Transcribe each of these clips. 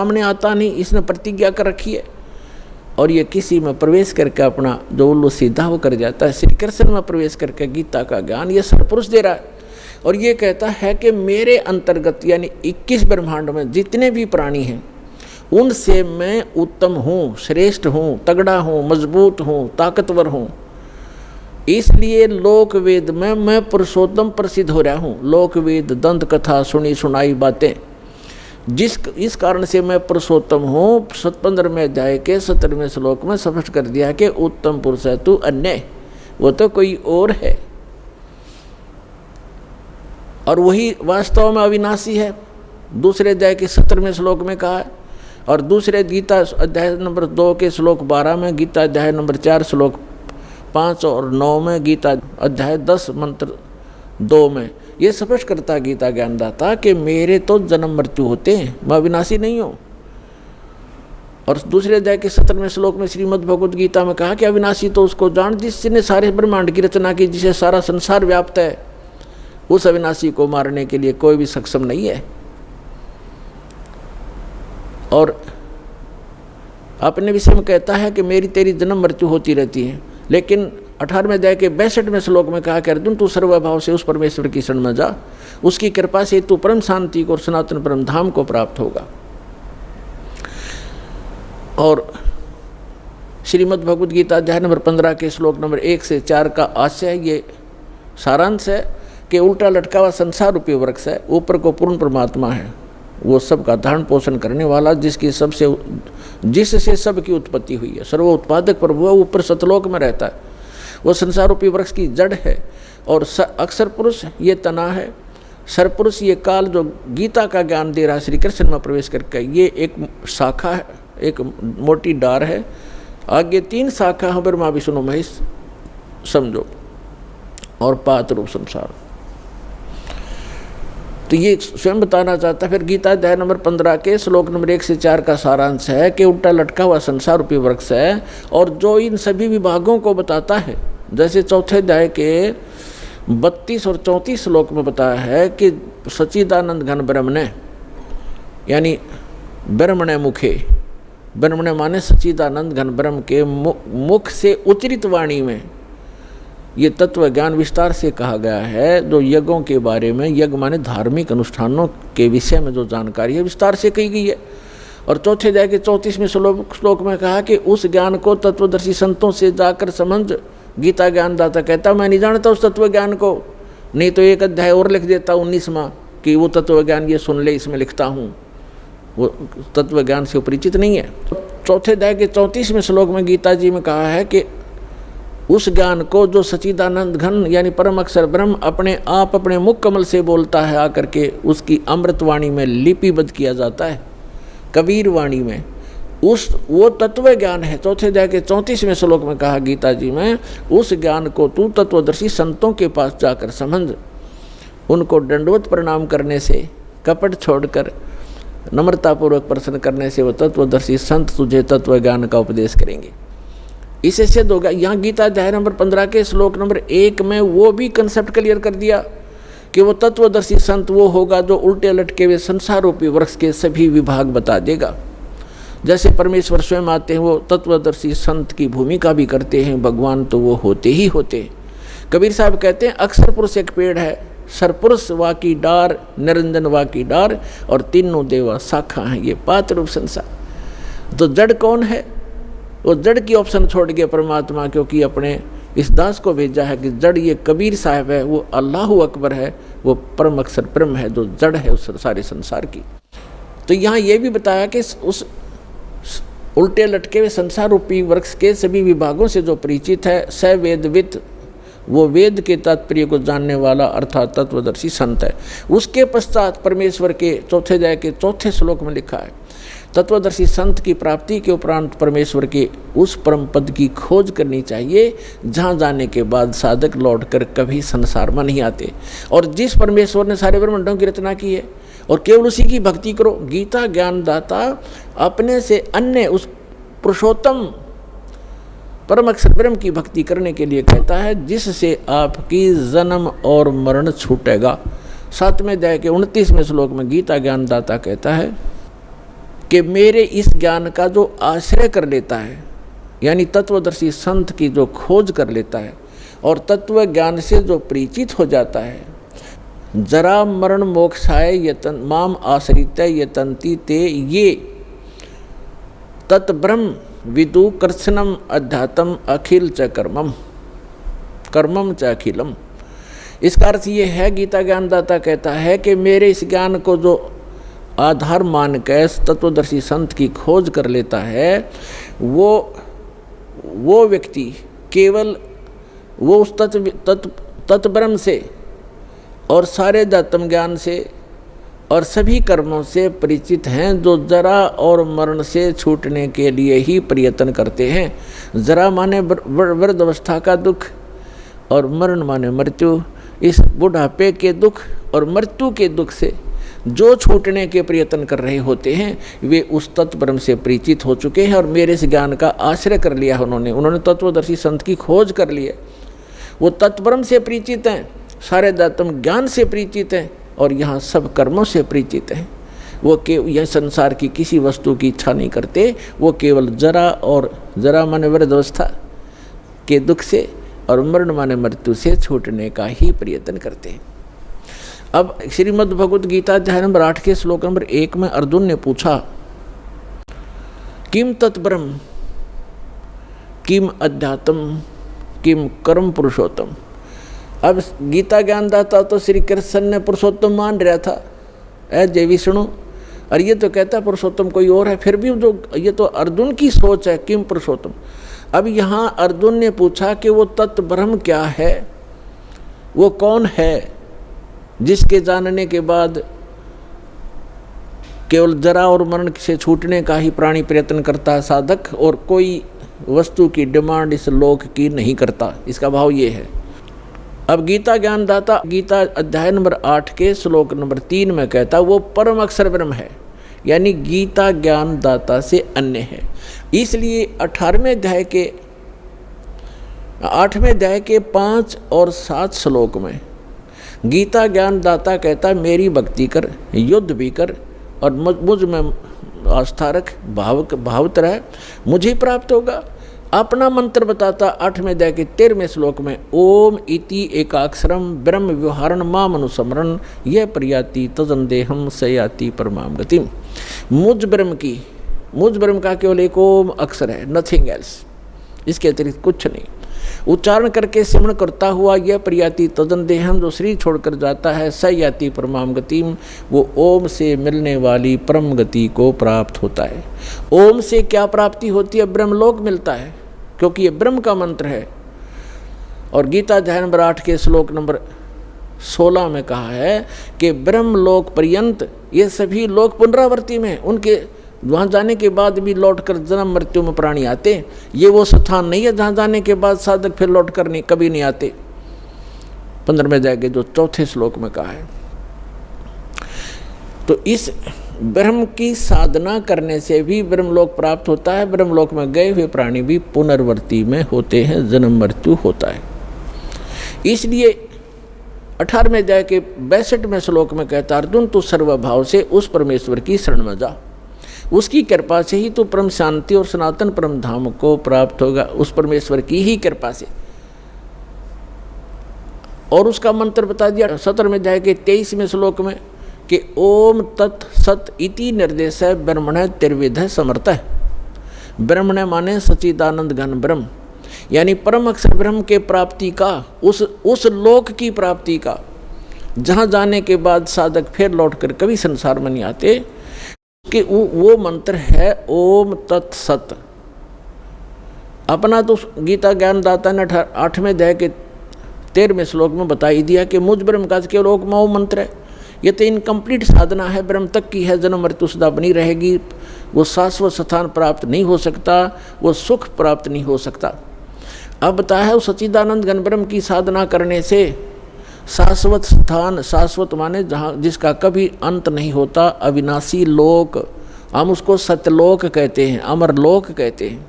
सामने आता नहीं, इसने प्रतिज्ञा कर रखी है, और ये किसी में प्रवेश करके अपना जो उल्लू सीधा वो कर जाता है। श्री कृष्ण में प्रवेश करके गीता का ज्ञान ये सरपुरुष दे रहा है, और ये कहता है कि मेरे अंतर्गत यानी 21 ब्रह्मांड में जितने भी प्राणी हैं उनसे मैं उत्तम हूँ, श्रेष्ठ हूँ, तगड़ा हूँ, मजबूत हूँ, ताकतवर हूँ। इसलिए लोक वेद में मैं पुरुषोत्तम प्रसिद्ध हो रहा हूँ। लोक वेद दंत कथा सुनी सुनाई बातें, इस कारण से मैं पुरुषोत्तम हूँ। 15वें अध्याय के 17वें श्लोक में स्पष्ट कर दिया कि उत्तम पुरुष है तू अन्य, वो तो कोई और है, और वही वास्तव में अविनाशी है। दूसरे अध्याय के 17वें श्लोक में कहा है, और दूसरे गीता अध्याय नंबर 2 के श्लोक 12 में, गीता अध्याय नंबर 4 श्लोक 5 और 9 में, गीता अध्याय 10 मंत्र 2 में ये स्पष्ट करता गीता ज्ञानदाता कि मेरे तो जन्म मृत्यु होते हैं, मैं अविनाशी नहीं हूँ। और दूसरे अध्याय के 17वें श्लोक में श्रीमद् भगवद गीता में कहा कि अविनाशी तो उसको जान जिसने सारे ब्रह्मांड की रचना की, जिसे सारा संसार व्याप्त है। उस अविनाशी को मारने के लिए कोई भी सक्षम नहीं है। और अपने विषय में कहता है कि मेरी तेरी जन्म मृत्यु होती रहती है, लेकिन 18वें अध्याय के 62वें श्लोक में कहा कि अर्जुन तू सर्वभाव से उस परमेश्वर की शरण में जा, उसकी कृपा से तू परम शांति को और सनातन परम धाम को प्राप्त होगा। और श्रीमद् भगवद गीता अध्याय नंबर 15 के श्लोक नंबर 1 से 4 का आशय ये सारांश है कि उल्टा लटका हुआ संसार रूपी वृक्ष है, ऊपर को पूर्ण परमात्मा है, वो सबका धारण पोषण करने वाला, जिससे सबकी उत्पत्ति हुई है, सर्व उत्पादक प्रभु है, ऊपर सतलोक में रहता है। वो संसार रूपी वृक्ष की जड़ है, और अक्षर पुरुष ये तना है, सरपुरुष ये काल जो गीता का ज्ञान दे रहा है श्री कृष्ण में प्रवेश करके, ये एक शाखा है, एक मोटी डार है। आगे 3 शाखा है, ब्रह्मा विष्णु महेश समझो, और पात रूप संसार। तो ये स्वयं बताना चाहता है। फिर गीता अध्याय नंबर 15 के श्लोक नंबर 1 से 4 का सारांश है कि उल्टा लटका हुआ संसार रूपी वृक्ष है, और जो इन सभी विभागों को बताता है, जैसे चौथे अध्याय के 32 और 34 श्लोक में बताया है कि सच्चिदानंद घन ब्रह्मणे, यानी ब्रह्मणे मुखे, ब्रह्मणे माने सच्चिदानंद घन ब्रह्म के मुख से उच्चरित वाणी में ये तत्व ज्ञान विस्तार से कहा गया है। जो यज्ञों के बारे में, यज्ञ माने धार्मिक अनुष्ठानों के विषय में जो जानकारी है विस्तार से कही गई है। और चौथे अध्याय के 34वें श्लोक में कहा कि उस ज्ञान को तत्वदर्शी संतों से जाकर समझ। गीता ज्ञानदाता कहता मैं नहीं जानता उस तत्व ज्ञान को, नहीं तो एक अध्याय और लिख देता 19वां कि वो तत्व ज्ञान ये सुन ले, इसमें लिखता हूँ। वो तत्व ज्ञान से परिचित नहीं है। चौथे अध्याय के 34वें श्लोक में गीता जी में कहा है कि उस ज्ञान को जो सच्चिदानंद घन यानी परम अक्षर ब्रह्म अपने आप अपने मुख कमल से बोलता है, आकर के उसकी अमृतवाणी में लिपिबद्ध किया जाता है, कबीर वाणी में, वो तत्व ज्ञान है। चौथे अध्याय के 34वें श्लोक में कहा गीता जी में, उस ज्ञान को तू तत्वदर्शी संतों के पास जाकर समझ। उनको दंडवत प्रणाम करने से, कपट छोड़कर नम्रतापूर्वक प्रश्न करने से वो तत्वदर्शी संत तुझे तत्व ज्ञान का उपदेश करेंगे। इसे सिद्ध होगा। यहाँ गीता अध्याय नंबर 15 के श्लोक नंबर 1 में वो भी कंसेप्ट क्लियर कर दिया कि वो तत्वदर्शी संत वो होगा जो उल्टे लटके हुए संसार रूपी वृक्ष के सभी विभाग बता देगा। जैसे परमेश्वर स्वयं आते हैं, वो तत्वदर्शी संत की भूमिका भी करते हैं। भगवान तो वो होते ही होते हैं। कबीर साहब कहते हैं अक्षर पुरुष एक पेड़ है, सरपुरुष वा की डार, निरंजन वा की डार, और तीनों देवा शाखा हैं, ये पात रूप संसार। तो जड़ कौन है? वो जड़ की ऑप्शन छोड़ गया परमात्मा, क्योंकि अपने इस दास को भेजा है कि जड़ ये कबीर साहब है, वो अल्लाहु अकबर है, वो परम अक्षर ब्रह्म है जो जड़ है उस सारे संसार की। तो यहाँ ये भी बताया कि उस उल्टे लटके हुए संसार रूपी वृक्ष के सभी विभागों से जो परिचित है, स वेदविद, वो वेद के तात्पर्य को जानने वाला अर्थात तत्वदर्शी संत है। उसके पश्चात परमेश्वर के चौथे अध्याय के 4 श्लोक में लिखा है, तत्वदर्शी संत की प्राप्ति के उपरांत परमेश्वर के उस परम पद की खोज करनी चाहिए जहाँ जाने के बाद साधक लौटकर कभी संसार में नहीं आते। और जिस परमेश्वर ने सारे ब्रह्मांडों की रचना की है, और केवल उसी की भक्ति करो। गीता ज्ञानदाता अपने से अन्य उस पुरुषोत्तम परम अक्षर ब्रह्म की भक्ति करने के लिए कहता है, जिससे आपकी जन्म और मरण छूटेगा। 7वें अध्याय के 29वें श्लोक में गीता ज्ञानदाता कहता है कि मेरे इस ज्ञान का जो आश्रय कर लेता है, यानी तत्वदर्शी संत की जो खोज कर लेता है और तत्व ज्ञान से जो परिचित हो जाता है, जरा मरण मोक्षाय यतन माम आश्रित यतंती ते ये तत्ब्रह्म विदु कर्षणम अध्यात्म अखिल च कर्मम कर्मम च अखिलम। इसका अर्थ ये है, गीता ज्ञानदाता कहता है कि मेरे इस ज्ञान को जो आधार मान के तत्वदर्शी संत की खोज कर लेता है, वो व्यक्ति केवल वो उस तत्ब्रह्म से और सारे अध्यात्म ज्ञान से और सभी कर्मों से परिचित हैं, जो जरा और मरण से छूटने के लिए ही प्रयत्न करते हैं। जरा माने वृद्ध अवस्था का दुख और मरण माने मृत्यु। इस बुढ़ापे के दुख और मृत्यु के दुख से जो छूटने के प्रयत्न कर रहे होते हैं, वे उस तत्ब्रह्म से परिचित हो चुके हैं और मेरे इस ज्ञान का आश्रय कर लिया उन्होंने तत्वदर्शी संत की खोज कर ली है। वो तत्ब्रह्म से परिचित हैं, सारे अध्यात्म ज्ञान से परिचित हैं और यहाँ सब कर्मों से परिचित हैं। वो यह संसार की किसी वस्तु की इच्छा नहीं करते, वो केवल जरा माने वृद्ध अवस्था के दुख से और मरण माने मृत्यु से छूटने का ही प्रयत्न करते हैं। अब श्रीमद् भगवद गीता अध्याय नंबर 8 के श्लोक नंबर 1 में अर्जुन ने पूछा, किम तत्ब्रह्म किम अध्यात्म किम कर्म पुरुषोत्तम। अब गीता ज्ञानदाता तो श्री कृष्ण ने पुरुषोत्तम मान रहा था, जय विष्णु, और ये तो कहता पुरुषोत्तम कोई और है। फिर भी जो ये तो अर्जुन की सोच है, किम पुरुषोत्तम। अब यहाँ अर्जुन ने पूछा कि वो तत्ब्रह्म क्या है, वो कौन है जिसके जानने के बाद केवल जरा और मरण से छूटने का ही प्राणी प्रयत्न करता है साधक, और कोई वस्तु की डिमांड इस लोक की नहीं करता। इसका भाव ये है। अब गीता ज्ञानदाता गीता अध्याय नंबर 8 के श्लोक नंबर 3 में कहता वो परम अक्षर ब्रह्म है, यानी गीता ज्ञानदाता से अन्य है। इसलिए 8वें अध्याय के 5 और 7 श्लोक में गीता ज्ञानदाता कहता मेरी भक्ति कर, युद्ध भी कर और मुझ में आस्था रख, भावत रह, मुझे प्राप्त होगा। अपना मंत्र बताता 8वें अध्याय के 13वें श्लोक में, ओम इति एकाक्षरम ब्रह्म व्यवहारण माम अनुस्मरण यह प्रयाति तदंदेहम सयाति परमाम गतिम। मुझ ब्रह्म का केवल एक ओम अक्षर है, नथिंग एल्स, इसके अतिरिक्त कुछ नहीं। उच्चारण करके सिमरण करता हुआ यह प्रयाति तदंदेहम, जो शरीर छोड़कर जाता है, सयाति परमाम गतिम, वो ओम से मिलने वाली परम गति को प्राप्त होता है। ओम से क्या प्राप्ति होती है? ब्रह्मलोक मिलता है, क्योंकि ये ब्रह्म का मंत्र है। और गीता अध्याय नंबर 8 के श्लोक नंबर 16 में कहा है कि ब्रह्मलोक पर्यंत ये सभी लोग पुनरावर्ती में, उनके वहाँ जाने के बाद भी लौटकर जन्म मृत्यु में प्राणी आते। ये वो स्थान नहीं है जहाँ जाने के बाद साधक फिर लौट कर कभी नहीं आते। 15वें अध्याय के जो 4थे श्लोक में कहा है। तो इस ब्रह्म की साधना करने से भी ब्रह्मलोक प्राप्त होता है। ब्रह्मलोक में गए हुए प्राणी भी पुनर्वर्ती में होते हैं, जन्म मृत्यु होता है। इसलिए 18वें अध्याय के 62वें श्लोक में कहता अर्जुन तू सर्वभाव से उस परमेश्वर की शरण में जा, उसकी कृपा से ही तो परम शांति और सनातन परम धाम को प्राप्त होगा, उस परमेश्वर की ही कृपा से। और उसका मंत्र बता दिया 17वें अध्याय के 23वें श्लोक में कि ओम तत् सत इति निर्देश है ब्रह्मण त्रिविध समर्थ है। ब्रह्मण माने सच्चिदानंद घन ब्रह्म, यानी परम अक्षर ब्रह्म के प्राप्ति का, उस लोक की प्राप्ति का, जहाँ जाने के बाद साधक फिर लौटकर कभी संसार में नहीं आते, कि वो मंत्र है ओम तत्सत। अपना तो गीता ज्ञानदाता ने 8वें अध्याय के 13वें श्लोक में बता ही दिया कि मुझ ब्रह्म का केवल ओम मंत्र है। ये तो इनकम्प्लीट साधना है, ब्रह्म तक की है, जन्म मृत्यु सदा बनी रहेगी, वो शाश्वत स्थान प्राप्त नहीं हो सकता, वो सुख प्राप्त नहीं हो सकता। अब बताया है उस सच्चिदानंद घन ब्रह्म की साधना करने से शाश्वत स्थान, शाश्वत माने जहाँ जिसका कभी अंत नहीं होता, अविनाशी लोक, हम उसको सत्यलोक कहते हैं, अमरलोक कहते हैं।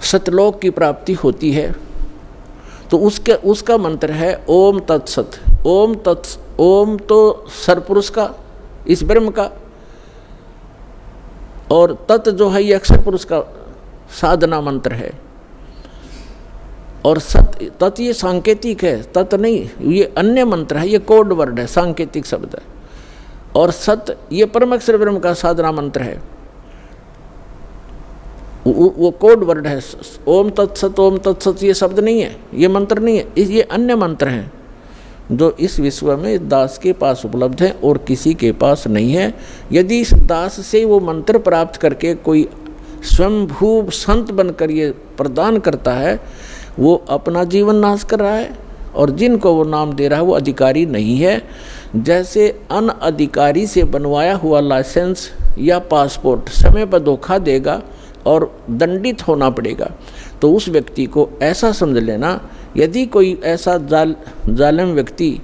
सत्यलोक की प्राप्ति होती है। तो उसका मंत्र है ओम तत्सत। ओम तो सरपुरुष का, इस ब्रह्म का, और तत् जो है ये अक्षर पुरुष का साधना मंत्र है। और सत तत् ये सांकेतिक है, तत् नहीं, ये अन्य मंत्र है, ये कोड वर्ड है, सांकेतिक शब्द है। और सत ये परम अक्षर ब्रह्म का साधना मंत्र है, वो कोड वर्ड है। ओम तत्सत ये शब्द नहीं है, ये मंत्र नहीं है, ये अन्य मंत्र हैं जो इस विश्व में इस दास के पास उपलब्ध है और किसी के पास नहीं है। यदि इस दास से वो मंत्र प्राप्त करके कोई स्वयंभू संत बनकर ये प्रदान करता है, वो अपना जीवन नाश कर रहा है, और जिनको वो नाम दे रहा है वो अधिकारी नहीं है। जैसे अनअधिकारी से बनवाया हुआ लाइसेंस या पासपोर्ट समय पर धोखा देगा और दंडित होना पड़ेगा, तो उस व्यक्ति को ऐसा समझ लेना, यदि कोई ऐसा जालिम व्यक्ति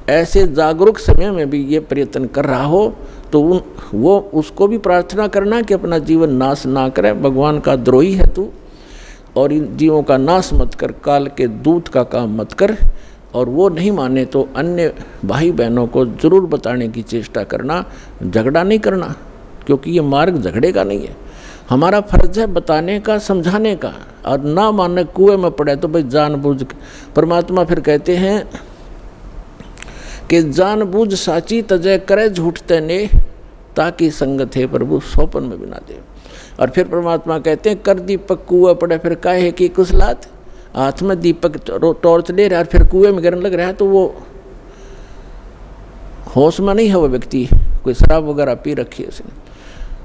ऐसे जागरूक समय में भी ये प्रयत्न कर रहा हो, तो वो उसको भी प्रार्थना करना कि अपना जीवन नाश ना करे, भगवान का द्रोही है तू, और इन जीवों का नाश मत कर, काल के दूत का काम मत कर। और वो नहीं माने तो अन्य भाई बहनों को ज़रूर बताने की चेष्टा करना, झगड़ा नहीं करना, क्योंकि ये मार्ग झगड़े का नहीं है। हमारा फर्ज है बताने का, समझाने का, और ना मानने कुएं में पड़े तो भाई जानबूझ। परमात्मा फिर कहते हैं कि जानबूझ साची तजय करे झूठते ने, ताकि संगत है प्रभु सोपन में बिना दे। और फिर परमात्मा कहते हैं कर दीपक कुएं पड़े फिर काहे की कुशलात, हाथ में दीपक टॉर्च ले रहा है फिर कुएं में गिरने लग रहा है, तो वो होश में नहीं है वो व्यक्ति, कोई शराब वगैरह पी रखी है उसने,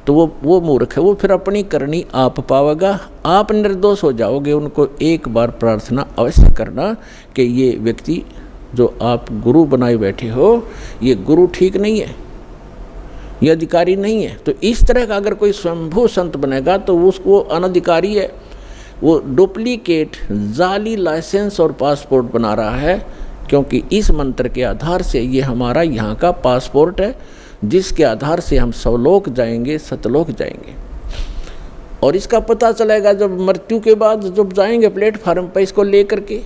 तो वो मूर्ख है, वो फिर अपनी करनी आप पावेगा, आप निर्दोष हो जाओगे। उनको एक बार प्रार्थना अवश्य करना कि ये व्यक्ति जो आप गुरु बनाए बैठे हो, ये गुरु ठीक नहीं है, ये अधिकारी नहीं है। तो इस तरह का अगर कोई स्वयंभू संत बनेगा तो उसको अनधिकारी है, वो डुप्लीकेट जाली लाइसेंस और पासपोर्ट बना रहा है, क्योंकि इस मंत्र के आधार से ये हमारा यहाँ का पासपोर्ट है, जिसके आधार से हम सवलोक जाएंगे, सतलोक जाएंगे। और इसका पता चलेगा जब मृत्यु के बाद, जब जाएंगे प्लेटफार्म पर इसको लेकर के,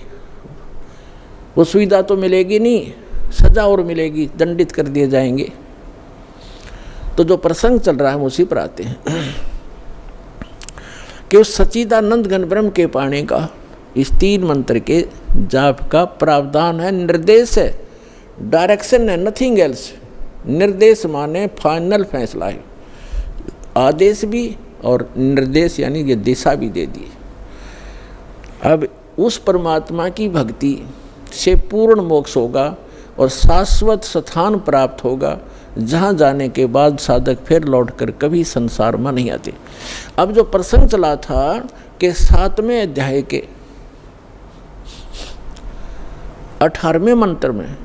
वो सुविधा तो मिलेगी नहीं, सजा और मिलेगी, दंडित कर दिए जाएंगे। तो जो प्रसंग चल रहा है हम उसी पर आते हैं कि उस सच्चिदानंद घन ब्रह्म के पाने का इस 3 मंत्र के जाप का प्रावधान है, निर्देश है, डायरेक्शन है, नथिंग एल्स। निर्देश माने फाइनल फैसला है, आदेश भी और निर्देश यानी ये दिशा भी दे दी। अब उस परमात्मा की भक्ति से पूर्ण मोक्ष होगा और शाश्वत स्थान प्राप्त होगा, जहाँ जाने के बाद साधक फिर लौटकर कभी संसार में नहीं आते। अब जो प्रसंग चला था कि 7वें अध्याय के 18वें मंत्र में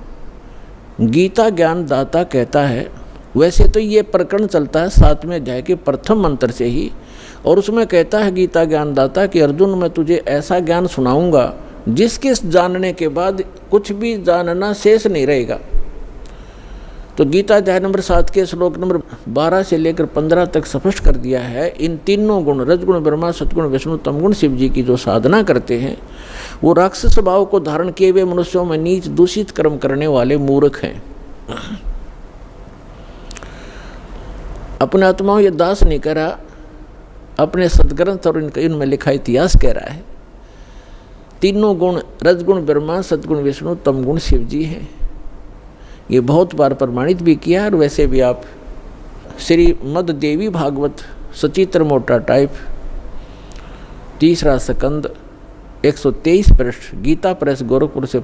गीता ज्ञान दाता कहता है, वैसे तो ये प्रकरण चलता है 7वें अध्याय के प्रथम मंत्र से ही, और उसमें कहता है गीता ज्ञान दाता कि अर्जुन मैं तुझे ऐसा ज्ञान सुनाऊंगा जिसके जानने के बाद कुछ भी जानना शेष नहीं रहेगा। तो गीता अध्याय नंबर 7 के श्लोक नंबर 12 से लेकर 15 तक स्पष्ट कर दिया है, इन तीनों गुण रजगुण ब्रह्मा, सतगुण विष्णु, तमगुण शिव जी की जो साधना करते हैं, वो राक्षस स्वभाव को धारण किए हुए मनुष्यों में नीच दूषित कर्म करने वाले मूर्ख हैं। अपने आत्माओं ये दास नहीं करा, अपने सदग्रंथ और इनमें लिखा इतिहास कह रहा है। तीनों गुण रजगुण ब्रह्मा, सतगुण विष्णु, तमगुण शिव जी हैं। ये बहुत बार प्रमाणित भी किया, और वैसे भी आप श्रीमद् देवी भागवत सचित्र मोटा टाइप 3रा स्कंद 123 पृष्ठ गीता प्रेस गोरखपुर से